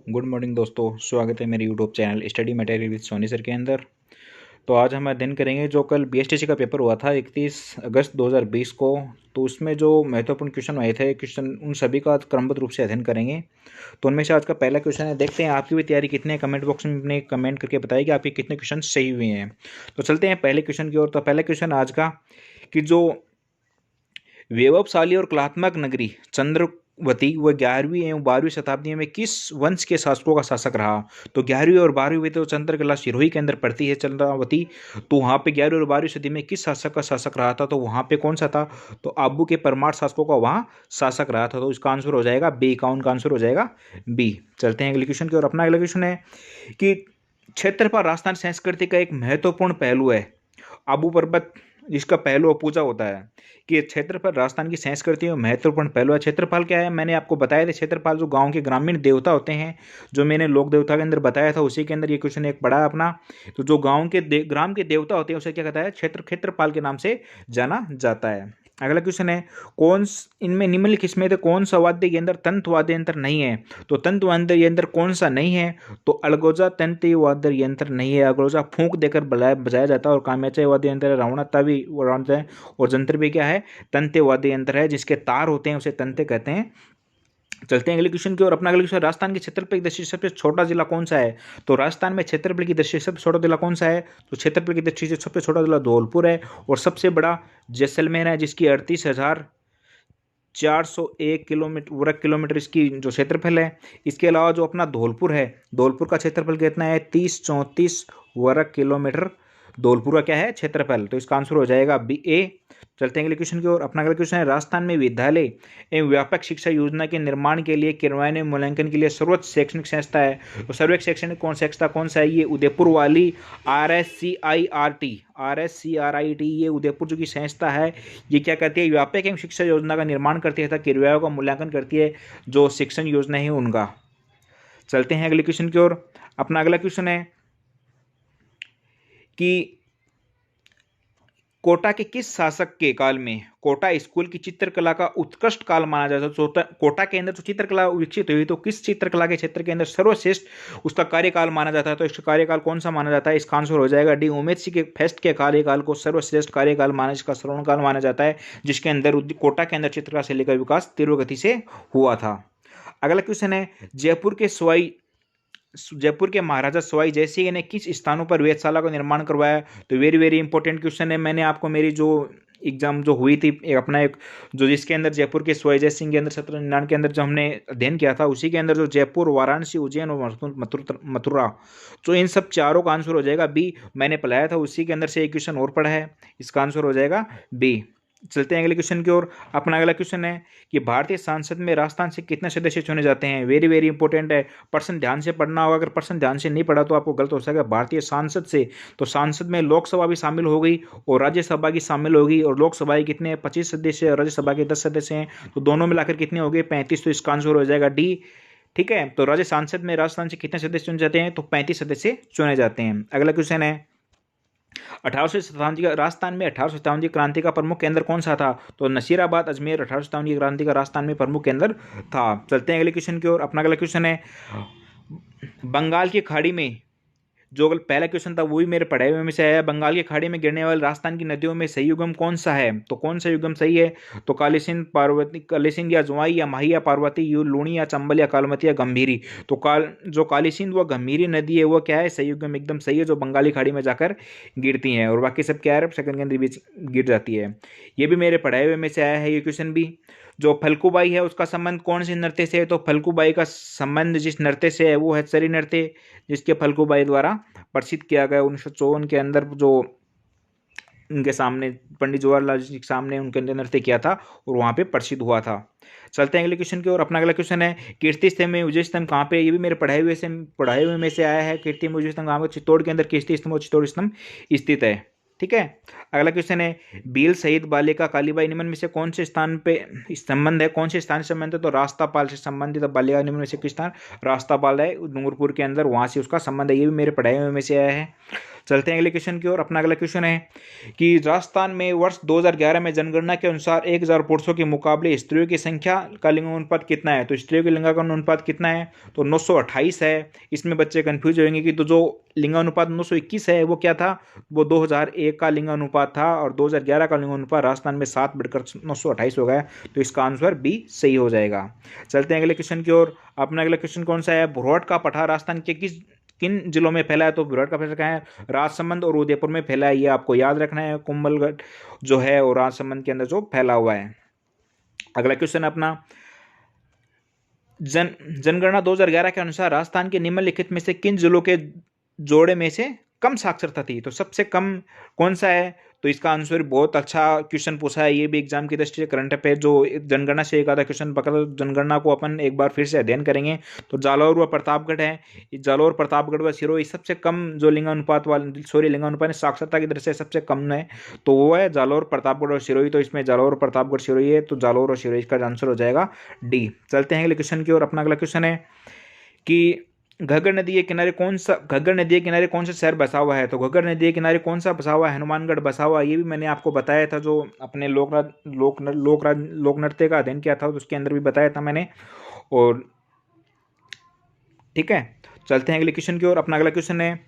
Good morning दोस्तों, स्वागत है मेरे YouTube channel study material with Sony sir के अंदर। तो आज हम अध्ययन करेंगे जो कल बीएसटीसी का पेपर हुआ था 31 अगस्त 2020 को। तो उसमें जो महत्वपूर्ण क्वेश्चन आए थे, क्वेश्चन उन सभी का क्रमबद्ध रूप से अध्ययन करेंगे। तो उनमें से आज का पहला क्वेश्चन है, देखते हैं आपकी भी तैयारी कितने, कमेंट बॉक्स में अपने कमेंट करके बताइए कि आपके कितने क्वेश्चन सही हुए हैं। तो चलते हैं पहले क्वेश्चन की ओर। तो पहला क्वेश्चन आज का कि जो वैभवशाली और कलात्मक नगरी चंद्रवती वह 11वीं एवं 12वीं शताब्दी में किस वंश के शासकों का शासक रहा। तो 11वीं और 12वीं में तो चंद्रकला सिरोही के अंदर पड़ती है चंद्रावती। तो वहाँ पे 11वीं और 12वीं सदी में किस शासक का शासक रहा था, तो वहाँ पे कौन सा था, तो आबू के परमार शासकों का वहाँ शासक रहा था। तो इसका आंसर हो जाएगा बी, काउंट का आंसर हो जाएगा बी। चलते हैं अगले क्वेश्चन की ओर। अपना अगला क्वेश्चन है कि क्षेत्रफल राजस्थान संस्कृति का एक महत्वपूर्ण पहलू है। आबू पर्वत जिसका पहलू पूजा होता है कि क्षेत्रफल राजस्थान की संस्कृति में महत्वपूर्ण पहलू है। क्षेत्रफल क्या है, मैंने आपको बताया था। क्षेत्रफल जो गांव के ग्रामीण देवता होते हैं, जो मैंने लोक देवता के अंदर बताया था, उसी के अंदर ये क्वेश्चन एक पड़ा है अपना। तो जो गांव के ग्राम के देवता होते हैं उसे क्या कहता है, क्षेत्रपाल के नाम से जाना जाता है। अगला क्वेश्चन है, इनमें निम्नलिखित किसमें से कौन सा वाद्य यंत्र तंत्र वाद्य यंत्र नहीं है। तो तंत्र वाद्य यंत्र कौन सा नहीं है, तो अलगोजा तंत्र वाद्य यंत्र नहीं है। अलगोजा फूंक देकर बजाया जाता है। और काम्याचा वाद्य यंत्र है, रावणाता भी है, और जंत्र भी क्या है, तंत्र वाद्य यंत्र है। जिसके तार होते हैं उसे तंत्र कहते हैं। चलते हैं अगले क्वेश्चन की ओर। अपना अगले क्वेश्चन, राजस्थान के क्षेत्रफल की दृष्टि से सबसे छोटा जिला कौन सा है। तो राजस्थान में क्षेत्रफल की दृष्टि से सबसे छोटा जिला कौन सा है, तो क्षेत्रफल की दृष्टि से सबसे छोटा जिला धौलपुर है। और सबसे बड़ा जैसलमेर है, जिसकी 38,401 किलोमीटर वर्ग किलोमीटर इसकी जो क्षेत्रफल है। इसके अलावा जो अपना धौलपुर है, धौलपुर का क्षेत्रफल कितना है, 3034 वर्ग किलोमीटर धौलपुर का क्या है, क्षेत्रफल। तो इसका आंसर हो जाएगा बी, ए। चलते हैं अगले क्वेश्चन की ओर। अपना अगला क्वेश्चन है, राजस्थान में विद्यालय एवं व्यापक शिक्षा योजना के निर्माण के लिए क्रियान्वयन मूल्यांकन के लिए सर्वोच्च शैक्षणिक संस्था है। तो सर्वोच्च शैक्षणिक कौन संस्था कौन सा है, ये उदयपुर वाली RSCRIRT ये उदयपुर जो की संस्था है, ये क्या करती है, व्यापक एवं शिक्षा योजना का निर्माण करती है तथा क्रियाओं का मूल्यांकन करती है, जो शिक्षण योजना है उनका। चलते हैं अगले क्वेश्चन की ओर। अपना अगला क्वेश्चन है कि कोटा के किस शासक के काल में कोटा स्कूल की चित्रकला का उत्कृष्ट काल माना जाता है। तो कोटा के अंदर जो चित्रकला विकसित हुई, तो किस चित्रकला के क्षेत्र के अंदर सर्वश्रेष्ठ उसका कार्यकाल माना जाता है। तो इसका कार्यकाल कौन सा माना जाता है, इसका आंसर हो जाएगा डी, उमेद सिंह के फेस्ट के कार्यकाल को सर्वश्रेष्ठ कार्यकाल माना, इसका श्रवण काल माना जाता है, जिसके अंदर कोटा के अंदर चित्रकला शैली का विकास तीव्र गति से हुआ था। अगला क्वेश्चन है, जयपुर के महाराजा सवाई जयसिंह ने किस स्थानों पर वेधशाला का निर्माण करवाया। तो वेरी वेरी इंपॉर्टेंट क्वेश्चन है। मैंने आपको मेरी जो एग्जाम जो हुई थी अपना एक जो जिसके अंदर जयपुर के सवाई जयसिंह के अंदर 1799 के अंदर जो हमने अध्ययन किया था, उसी के अंदर जो जयपुर, वाराणसी, उज्जैन और मथुरा, तो इन सब चारों का आंसर हो जाएगा बी। मैंने पढ़ाया था उसी के अंदर से एक क्वेश्चन और पढ़ा है, इसका आंसर हो जाएगा बी। चलते हैं अगले क्वेश्चन की ओर। अपना अगला क्वेश्चन है कि भारतीय संसद में राजस्थान से कितने सदस्य चुने जाते हैं। वेरी वेरी इंपॉर्टेंट है, पर्सन ध्यान से पढ़ना होगा। अगर पर्सन ध्यान से नहीं पढ़ा तो आपको गलत हो सकेगा। भारतीय सांसद से, तो सांसद में लोकसभा भी शामिल हो गई और राज्यसभा की शामिल होगी। और लोकसभा के कितने 25 सदस्य और राज्यसभा के 10 सदस्य हैं, तो दोनों मिलाकर कितने हो गए 35। तो इसका आंसर हो जाएगा डी। ठीक है, तो राज्य सांसद में राजस्थान से कितने सदस्य चुने जाते हैं, तो 35 सदस्य चुने जाते हैं। अगला क्वेश्चन है, 18वीं शताब्दी का राजस्थान में 18वीं शताब्दी क्रांति का प्रमुख केंद्र कौन सा था। तो नसीराबाद, अजमेर 18वीं शताब्दी क्रांति का राजस्थान में प्रमुख केंद्र था। चलते हैं अगले क्वेश्चन की ओर। अपना अगला क्वेश्चन है, बंगाल की खाड़ी में जो पहला क्वेश्चन था वो भी मेरे पढ़ाए हुए में से आया, बंगाल की खाड़ी में गिरने वाली राजस्थान की नदियों में सही युगम कौन सा है। तो कौन सा युगम सही है, तो कालीसिंध, पार्वती, कालीसिंध या जुआई या माही या पार्वती, लूणी या चंबल या कालमती या गंभीरी। तो जो कालीसिंध व गंभीरी नदी है वो क्या है, सही युगम एकदम सही है, जो बंगाली खाड़ी में जाकर गिरती हैं। और बाकी सब क्या है, सेकंड के अंदर बीच गिर जाती है। ये भी मेरे पढ़ाए हुए में से आया है ये क्वेश्चन भी। जो फल्गुबाई है उसका संबंध कौन से नृत्य से है, तो फल्गुबाई का संबंध जिस नृत्य से है वो है चरी नृत्य, जिसके फल्गुबाई द्वारा प्रसिद्ध किया गया 1954 के अंदर, जो उनके सामने पंडित जवाहरलाल जी के सामने उनके अंदर नृत्य किया था और वहाँ पे प्रसिद्ध हुआ था। चलते हैं अगले क्वेश्चन की ओर। अपना अगला क्वेश्चन है, कीर्ति स्तंभ में विजय स्तंभ कहाँ पे, ये भी मेरे पढ़ाए हुए में से आया है। कीर्ति में विजय स्तंभ कहाँ पे, चित्तौड़ के अंदर कीर्ति स्तंभ और चित्तौड़ स्तंभ स्थित है। ठीक है। अगला क्वेश्चन है, भील शहीद बालिका कालीबाई निम्न में से कौन से स्थान पे संबंध है, कौन से स्थान से संबंध है? तो रास्तापाल से संबंधित बालिका निम्न में से किस स्थान? रास्तापाल है डूंगरपुर के अंदर, वहां से उसका संबंध है। ये भी मेरे पढ़ाई में से आया है। चलते हैं अगले क्वेश्चन की ओर। अपना अगला क्वेश्चन है कि राजस्थान में वर्ष 2011 में जनगणना के अनुसार 1000 पुरुषों के मुकाबले स्त्रियों की संख्या का लिंगानुपात कितना है? तो स्त्रियों के लिंगानुपात कितना है? तो 928 है। इसमें बच्चे कंफ्यूज होंगे कि तो जो लिंगानुपात 921 है वो क्या था? वो 2001 का लिंगानुपात था, और 2011 का लिंगानुपात राजस्थान में 7 बढ़कर 928 हो गया। तो इसका आंसर बी सही हो जाएगा। चलते हैं अगले क्वेश्चन की ओर। अपना अगला क्वेश्चन कौन सा है? भुरहट का पठार राजस्थान के किन जिलों में फैला है? तो भुरहट का फैला है राजसमंद और उदयपुर में फैला है। ये आपको याद रखना है। कुंभलगढ़ जो है और राजसमंद के अंदर जो फैला हुआ है। अगला क्वेश्चन अपना, जनगणना 2011 के अनुसार राजस्थान के निम्नलिखित में से किन जिलों के जोड़े में से कम साक्षरता थी? तो सबसे कम कौन सा है? तो इसका आंसर बहुत अच्छा क्वेश्चन पूछा है। ये भी एग्जाम की दृष्टि से करंट अफेयर जो जनगणना से एक आधा क्वेश्चन पकड़, जनगणना को अपन एक बार फिर से अध्ययन करेंगे। तो जालौर व प्रतापगढ़ है, जालौर प्रतापगढ़ व सिरोही सबसे कम जो लिंगानुपात वाले लिंगानुपात साक्षरता की दृष्टि से सबसे कम है, तो वो है जालौर प्रतापगढ़ और सिरोही। तो इसमें जालौर प्रतापगढ़ सिरोही है, तो जालौर और सिरोही का आंसर हो जाएगा डी। चलते हैं अगले क्वेश्चन की ओर। अपना अगला क्वेश्चन है कि घग्गर नदी के किनारे कौन सा शहर बसा हुआ है? तो घग्गर नदी के किनारे कौन सा बसा हुआ है? हनुमानगढ़ बसा हुआ है। ये भी मैंने आपको बताया था, जो अपने लोक नृत्य का अध्ययन किया था तो उसके अंदर भी बताया था मैंने। और ठीक है, चलते हैं अगले क्वेश्चन की ओर। अपना अगला क्वेश्चन है,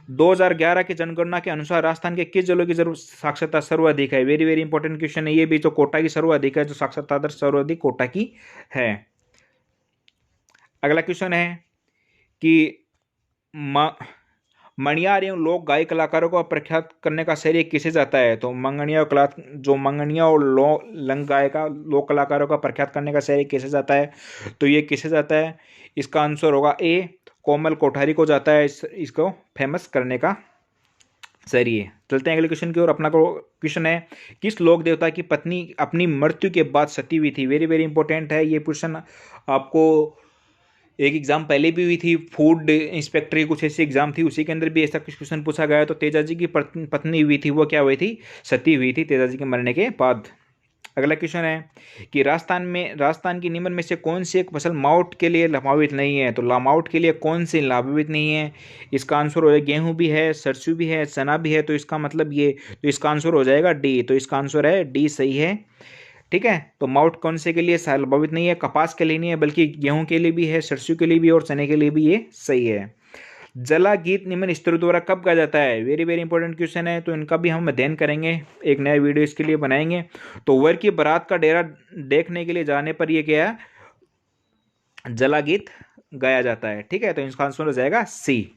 2011 की जनगणना के अनुसार राजस्थान के किस जिलों की साक्षरता सर्वाधिक है? वेरी वेरी इंपॉर्टेंट क्वेश्चन है ये भी। तो कोटा की सर्वाधिक है, जो साक्षरता दर सर्वाधिक कोटा की है। अगला क्वेश्चन है कि मणियार एवं लोक गायक कलाकारों को प्रख्यात करने का श्रेय किसे जाता है? तो मंगनिया और लंग गायिका लोक कलाकारों का प्रख्यात करने का श्रेय किसे जाता है? तो ये किसे जाता है? इसका आंसर होगा ए, कोमल कोठारी को जाता है इसको फेमस करने का श्रेय। चलते हैं अगले क्वेश्चन की ओर। अपना क्वेश्चन है, किस लोक देवता की पत्नी अपनी मृत्यु के बाद सती हुई थी? वेरी वेरी इंपॉर्टेंट है ये क्वेश्चन। आपको एक एग्जाम पहले भी हुई थी, फूड इंस्पेक्टर की कुछ ऐसी एग्जाम थी, उसी के अंदर भी ऐसा कुछ क्वेश्चन पूछा गया। तो तेजाजी की पत्नी हुई थी, वो क्या हुई थी? सती हुई थी तेजाजी के मरने के बाद। अगला क्वेश्चन है कि राजस्थान की निम्न में से कौन सी एक फसल मावठ के लिए लाभान्वित नहीं है? तो लामावट के लिए कौन सी लाभान्वित नहीं है? इसका आंसर हो जाएगा गेहूं भी है, सरसों भी है, चना भी है। तो इसका मतलब ये, तो इसका आंसर हो जाएगा डी। तो इसका आंसर है डी सही है। ठीक है, तो माउट कौन से के लिए संभावित नहीं है? कपास के लिए नहीं है, बल्कि गेहूं के लिए भी है, सरसों के लिए भी और चने के लिए भी ये सही है। जला गीत निम्न स्तरों द्वारा कब गाया जाता है? वेरी वेरी इंपॉर्टेंट क्वेश्चन है, तो इनका भी हम अध्ययन करेंगे, एक नया वीडियो इसके लिए बनाएंगे। तो वर की बारात का डेरा देखने के लिए जाने पर यह क्या है? जला गीत गाया जाता है। ठीक है, तो इसका आंसर हो जाएगा सी।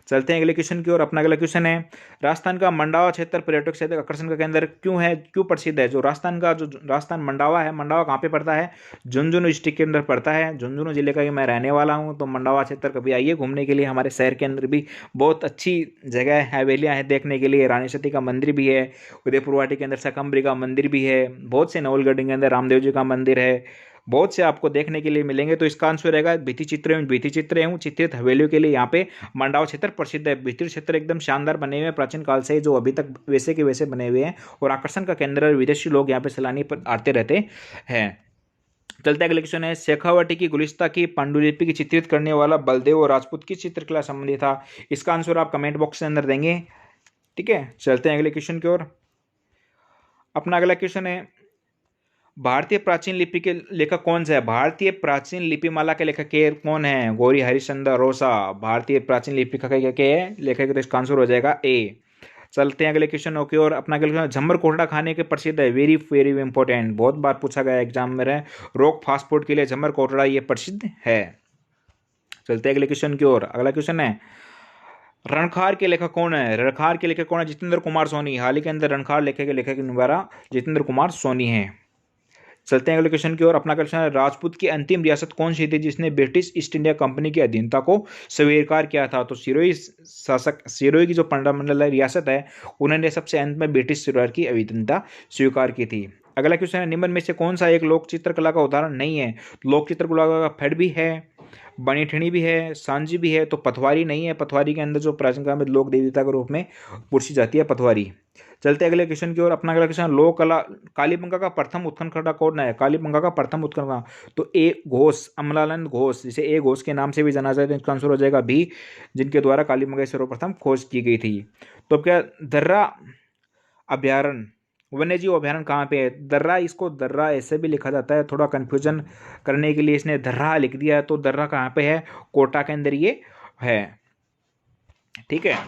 चलते हैं अगले क्वेश्चन की ओर। अपना अगला क्वेश्चन है, राजस्थान का मंडावा क्षेत्र पर्यटक क्षेत्र आकर्षण का केंद्र क्यों है, क्यों प्रसिद्ध है? जो राजस्थान मंडावा है, मंडावा कहाँ पे पड़ता है? झुंझुनू डिस्ट्रिक्ट के अंदर पड़ता है। झुंझुनू जिले का मैं रहने वाला हूँ, तो मंडावा क्षेत्र कभी आइए घूमने के लिए। हमारे शहर के अंदर भी बहुत अच्छी जगह है, हवेलियाँ हैं देखने के लिए। रानी सती का मंदिर भी है, उदयपुर वाटी के अंदर शकंबरी का मंदिर भी है, बहुत से नवलगढ़ के अंदर रामदेव जी का मंदिर है, बहुत से आपको देखने के लिए मिलेंगे। तो इसका आंसर रहेगा भित्ति चित्र एवं चित्रित हवेलियों के लिए यहाँ पे मंडावा क्षेत्र प्रसिद्ध है। भित्ति क्षेत्र एकदम शानदार बने हुए हैं प्राचीन काल से, जो अभी तक वैसे के वैसे बने हुए हैं, और आकर्षण का केंद्र, विदेशी लोग यहाँ पे सैलानी पर आते रहते हैं। चलते अगले क्वेश्चन है, शेखावटी की गुलिस्ता की पांडुलिपि की चित्रित करने वाला बलदेव और राजपूत की चित्रकला संबंधी था? इसका आंसर आप कमेंट बॉक्स के अंदर देंगे। ठीक है, चलते हैं अगले क्वेश्चन की ओर। अपना अगला क्वेश्चन है, भारतीय प्राचीन लिपि के लेखक कौन सा है? भारतीय प्राचीन लिपिमाला के लेखक कौन है? गौरी हरिश्चंद्र रोसा भारतीय प्राचीन लिपि के लेखक। इसका आंसर हो जाएगा ए। चलते हैं अगले क्वेश्चन की ओर। अपना अगले क्वेश्चन, झम्मर कोटड़ा खाने के प्रसिद्ध है। वेरी वेरी इंपॉर्टेंट, बहुत बार पूछा गया एग्जाम में। रोक फास्ट फूड के लिए झम्मर कोटड़ा ये प्रसिद्ध है। चलते हैं अगले क्वेश्चन की ओर। अगला क्वेश्चन है, रणखार के लेखक कौन है? रणखार के लेखक कौन है? जितेंद्र कुमार सोनी। हाल ही के अंदर रणखार लेखक के लेखक द्वारा जितेंद्र कुमार सोनी है। चलते हैं अगले क्वेश्चन की ओर। अपना क्वेश्चन है, राजपूत की अंतिम रियासत कौन सी थी जिसने ब्रिटिश ईस्ट इंडिया कंपनी की अधीनता को स्वीकार किया था? तो सिरोही की जो पंडामंडल रियासत है, उन्होंने सबसे अंत में ब्रिटिश सरकार की अधीनता स्वीकार की थी। अगला क्वेश्चन है, निम्न में से कौन सा एक लोक चित्रकला का उदाहरण नहीं है? लोक चित्रकला का फड़ भी है, बनीठणी भी है, सांजी भी है, तो पथवारी नहीं है। पथवारी के अंदर जो प्राचीन काल में लोक देवता के रूप में पूछी जाती है पथवारी। चलते अगले क्वेश्चन की ओर। अपना अगला क्वेश्चन, लोक कला कालीबंगा का प्रथम उत्खनन कौन है? कालीबंगा का प्रथम उत्खनन, तो ए घोष, अमलानंद घोष, जिसे ए घोष के नाम से भी जाना जाता है, इसका आंसर हो जाएगा बी, जिनके द्वारा कालीबंगा की सर्वप्रथम खोज की गई थी। तो क्या दर्रा अभ्यारण्य, वन्य जीव अभ्यारण्य कहाँ पे है? दर्रा, इसको दर्रा ऐसे भी लिखा जाता है, थोड़ा कंफ्यूजन करने के लिए इसने दर्रा लिख दिया है। तो दर्रा कहाँ पे है? कोटा के अंदर ये है। ठीक है।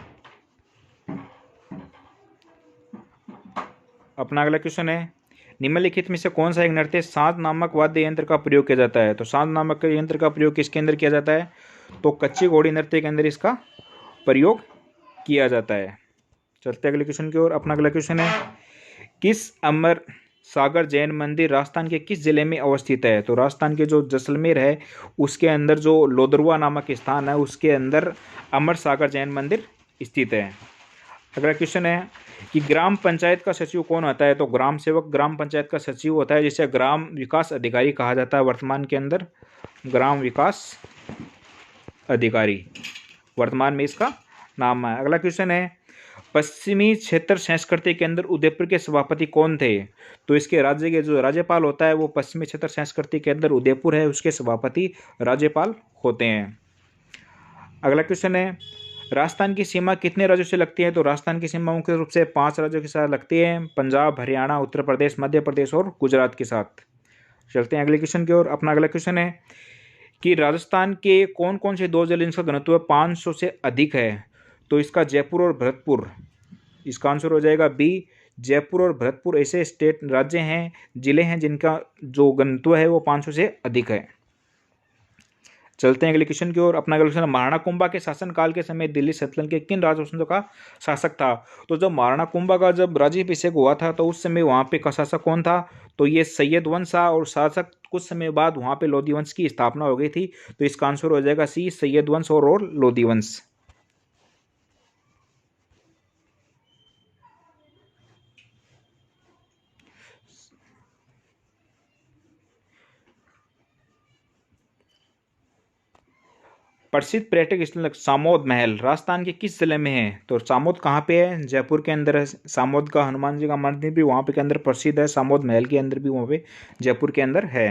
अपना अगला क्वेश्चन है, निम्नलिखित में से कौन सा एक नृत्य साज नामक वाद्य यंत्र का प्रयोग किया जाता है? तो साज नामक यंत्र का प्रयोग किसके अंदर किया जाता है? तो कच्ची घोड़ी नृत्य के अंदर इसका प्रयोग किया जाता है। चलते अगले क्वेश्चन की ओर। अपना अगला क्वेश्चन है, किस अमर सागर जैन मंदिर राजस्थान के किस जिले में अवस्थित है? तो राजस्थान के जो जैसलमेर है उसके अंदर जो लोदरवा नामक स्थान है उसके अंदर अमर सागर जैन मंदिर स्थित है। अगला क्वेश्चन है कि ग्राम पंचायत का सचिव कौन होता है? तो ग्राम सेवक ग्राम पंचायत का सचिव होता है, जिसे ग्राम विकास अधिकारी कहा जाता है वर्तमान के अंदर। ग्राम विकास अधिकारी वर्तमान में इसका नाम है। अगला क्वेश्चन है, पश्चिमी क्षेत्र संस्कृति के अंदर उदयपुर के सभापति कौन थे? तो इसके राज्य के जो राज्यपाल होता है वो पश्चिमी क्षेत्र संस्कृति के अंदर उदयपुर है, उसके सभापति राज्यपाल होते हैं। अगला क्वेश्चन है, राजस्थान की सीमा कितने राज्यों से लगती है? तो राजस्थान की सीमा मुख्य रूप से 5 राज्यों के साथ लगती है, पंजाब, हरियाणा, उत्तर प्रदेश, मध्य प्रदेश और गुजरात के साथ। चलते हैं अगले क्वेश्चन की ओर। अपना अगला क्वेश्चन है कि राजस्थान के कौन कौन से 2 जिले जिनका घनत्व 500 से अधिक है? तो इसका जयपुर और भरतपुर, इसका आंसर हो जाएगा बी, जयपुर और भरतपुर ऐसे स्टेट राज्य हैं, जिले हैं जिनका जो घनत्व है वो 500 से अधिक है। चलते हैं अगले क्वेश्चन की ओर। अपना अगला क्वेश्चन, महाराणा कुंभा के शासनकाल के समय दिल्ली सल्तनत के किन राजवंशों का शासक था? तो जब महाराणा कुंभा का जब राज्याभिषेक हुआ था तो उस समय वहाँ पे का शासक कौन था? तो ये सैयद वंश था, और शासक कुछ समय बाद वहाँ पे लोधी वंश की स्थापना हो गई थी। तो इसका आंसर हो जाएगा सी, सैयद वंश और लोधी वंश। प्रसिद्ध पर्यटक स्थल सामोद महल राजस्थान के किस जिले में है? तो सामोद कहाँ पे है? जयपुर के अंदर है। सामोद का हनुमान जी का मंदिर भी वहाँ पे के अंदर प्रसिद्ध है, सामोद महल के अंदर भी वहाँ पे जयपुर के अंदर है।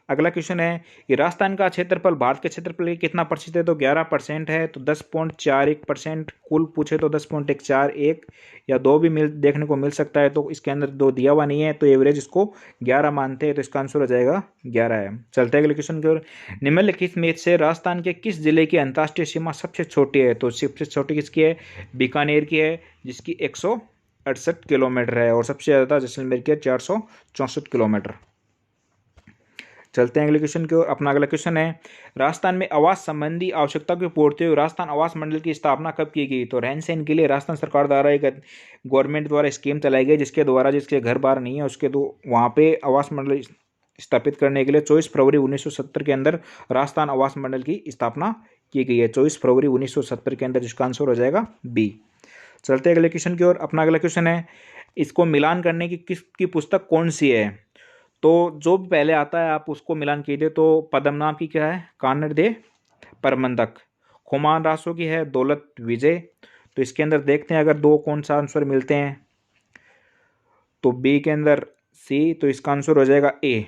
अगला क्वेश्चन है कि राजस्थान का क्षेत्रफल भारत के क्षेत्रफल के कितना प्रतिशत है? तो 11% है। तो 10.41%, कुल पूछे तो 10.141 या 2 भी देखने को मिल सकता है, तो इसके अंदर 2 दिया हुआ नहीं है, तो एवरेज इसको 11 मानते हैं, तो इसका आंसर हो जाएगा 11 है। चलते हैं अगले क्वेश्चन की ओर। निम्नलिखित में से राजस्थान के किस जिले की अंतर्राष्ट्रीय सीमा सबसे छोटी है? तो सबसे छोटी किसकी है? बीकानेर की है, जिसकी 168 किलोमीटर है, और सबसे ज़्यादा जैसलमेर की 464 किलोमीटर। चलते हैं अगले क्वेश्चन की ओर। अपना अगला क्वेश्चन है, राजस्थान में आवास संबंधी आवश्यकता की पूर्ति हुई राजस्थान आवास मंडल की स्थापना कब की गई? तो रहन सहन के लिए राजस्थान सरकार द्वारा एक गवर्नमेंट द्वारा स्कीम चलाई गई, जिसके द्वारा जिसके घर बार नहीं है उसके वहाँ पे आवास मंडल स्थापित करने के लिए 24 फरवरी 1970 के अंदर राजस्थान आवास मंडल की स्थापना की गई है। 24 फरवरी 1970 के अंदर, जिसका आंसर हो जाएगा बी। चलते अगले क्वेश्चन की ओर। अपना अगला क्वेश्चन है, इसको मिलान करने की किसकी पुस्तक कौन सी है? तो जो भी पहले आता है आप उसको मिलान कीजिए। तो पद्मनाभ की क्या है? कानड़ दे प्रबंधक। खुमान रासो की है दौलत विजय। तो इसके अंदर देखते हैं अगर 2 कौन सा आंसर मिलते हैं, तो बी के अंदर सी, तो इसका आंसर हो जाएगा ए।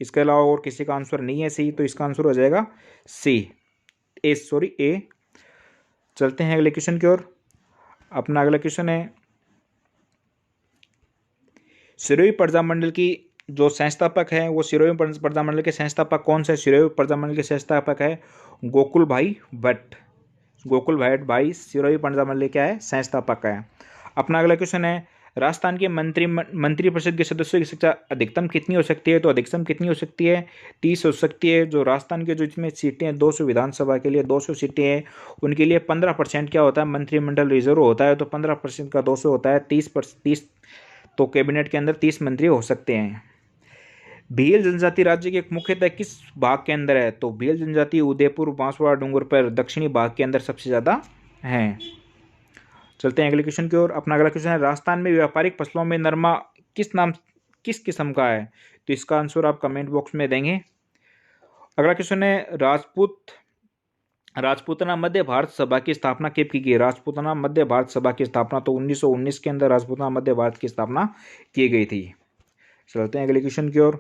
इसके अलावा और किसी का आंसर नहीं है सी, तो इसका आंसर हो जाएगा सी, ए। चलते हैं अगले क्वेश्चन की ओर। अपना अगला क्वेश्चन है, सिरोही प्रजामंडल की जो संस्थापक है वो सिरोही प्रजामंडल के संस्थापक कौन से? सिरोही प्रजामंडल के संस्थापक है गोकुल भाई भट्ट। गोकुल भाई सिरोही प्रजामंडल क्या है? संस्थापक है। अपना अगला क्वेश्चन है, राजस्थान के मंत्रिपरिषद के सदस्यों की संख्या अधिकतम कितनी हो सकती है? तो अधिकतम कितनी हो सकती है? 30 हो सकती है। जो राजस्थान के जो इसमें सीटें हैं 200 विधानसभा के लिए 200 सीटें हैं, उनके लिए 15% क्या होता है? मंत्रिमंडल रिजर्व होता है। तो 15% का 200 होता है 30, तो कैबिनेट के अंदर 30 मंत्री हो सकते हैं। भील जनजाति राज्य के मुख्यतः किस भाग के अंदर है? तो भील जनजाति उदयपुर बांसवाड़ा डूंगर पर दक्षिणी भाग के अंदर सबसे ज़्यादा हैं। चलते हैं अगले क्वेश्चन की ओर। अपना अगला क्वेश्चन है, राजस्थान में व्यापारिक फसलों में नरमा किस किस्म का है? तो इसका आंसर आप कमेंट बॉक्स में देंगे। अगला क्वेश्चन है, राजपूताना मध्य भारत सभा की स्थापना कब की गई? राजपूताना मध्य भारत सभा की स्थापना तो 1919 के अंदर राजपूताना मध्य भारत की स्थापना की गई थी। चलते हैं अगले क्वेश्चन की ओर।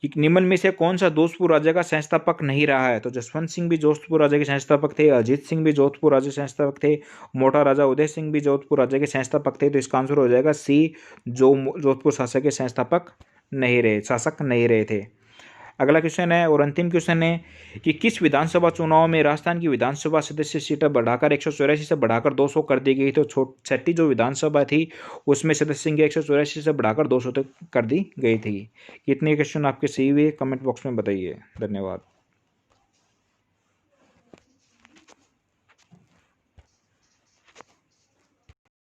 निम्न में से कौन सा जोधपुर राज्य का संस्थापक नहीं रहा है? तो जसवंत सिंह भी जोधपुर राज्य के संस्थापक थे, अजीत सिंह भी जोधपुर राज्य के संस्थापक थे, मोटा राजा उदय सिंह भी जोधपुर राज्य के संस्थापक थे। तो इसका आंसर हो जाएगा सी, जो जोधपुर शासक के शासक नहीं रहे थे। अगला क्वेश्चन है और अंतिम क्वेश्चन है कि किस विधानसभा चुनाव में राजस्थान की विधानसभा सदस्य सीटें बढ़ाकर 184 से बढ़ाकर 200 कर दी गई? तो छठी जो विधानसभा थी उसमें सदस्य संख्या 184 से बढ़ाकर 200 तक कर दी गई थी। कितने क्वेश्चन आपके सही हुए कमेंट बॉक्स में बताइए। धन्यवाद।